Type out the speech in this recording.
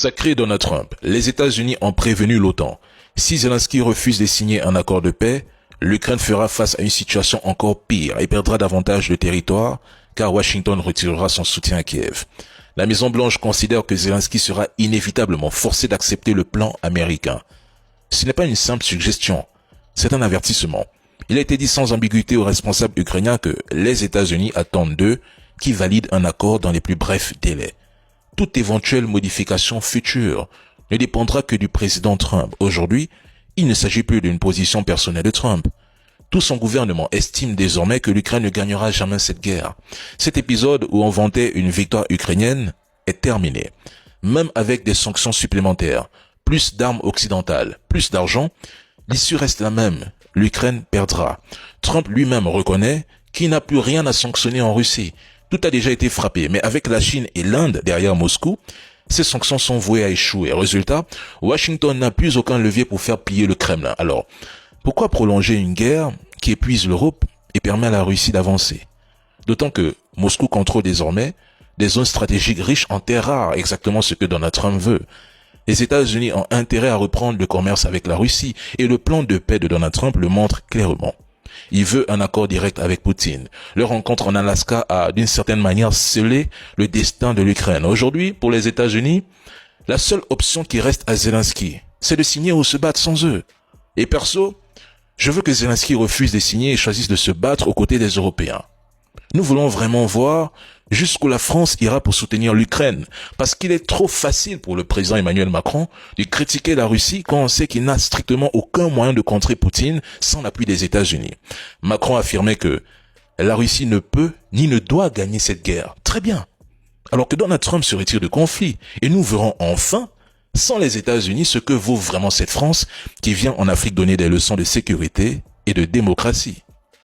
Sacré Donald Trump, les États-Unis ont prévenu l'OTAN. Si Zelensky refuse de signer un accord de paix, l'Ukraine fera face à une situation encore pire et perdra davantage de territoire, car Washington retirera son soutien à Kiev. La Maison-Blanche considère que Zelensky sera inévitablement forcé d'accepter le plan américain. Ce n'est pas une simple suggestion, c'est un avertissement. Il a été dit sans ambiguïté aux responsables ukrainiens que les États-Unis attendent d'eux qu'ils valident un accord dans les plus brefs délais. Toute éventuelle modification future ne dépendra que du président Trump. Aujourd'hui, il ne s'agit plus d'une position personnelle de Trump. Tout son gouvernement estime désormais que l'Ukraine ne gagnera jamais cette guerre. Cet épisode où on vantait une victoire ukrainienne est terminé. Même avec des sanctions supplémentaires, plus d'armes occidentales, plus d'argent, l'issue reste la même. L'Ukraine perdra. Trump lui-même reconnaît qu'il n'a plus rien à sanctionner en Russie. Tout a déjà été frappé, mais avec la Chine et l'Inde derrière Moscou, ces sanctions sont vouées à échouer. Résultat, Washington n'a plus aucun levier pour faire plier le Kremlin. Alors, pourquoi prolonger une guerre qui épuise l'Europe et permet à la Russie d'avancer? D'autant que Moscou contrôle désormais des zones stratégiques riches en terres rares, exactement ce que Donald Trump veut. Les États-Unis ont intérêt à reprendre le commerce avec la Russie et le plan de paix de Donald Trump le montre clairement. Il veut un accord direct avec Poutine. Leur rencontre en Alaska a, d'une certaine manière, scellé le destin de l'Ukraine. Aujourd'hui, pour les États-Unis, la seule option qui reste à Zelensky, c'est de signer ou se battre sans eux. Et perso, je veux que Zelensky refuse de signer et choisisse de se battre aux côtés des Européens. Nous voulons vraiment voir jusqu'où la France ira pour soutenir l'Ukraine, parce qu'il est trop facile pour le président Emmanuel Macron de critiquer la Russie quand on sait qu'il n'a strictement aucun moyen de contrer Poutine sans l'appui des États-Unis. Macron affirmait que la Russie ne peut ni ne doit gagner cette guerre. Très bien. Alors que Donald Trump se retire du conflit, et nous verrons enfin, sans les États-Unis, ce que vaut vraiment cette France qui vient en Afrique donner des leçons de sécurité et de démocratie.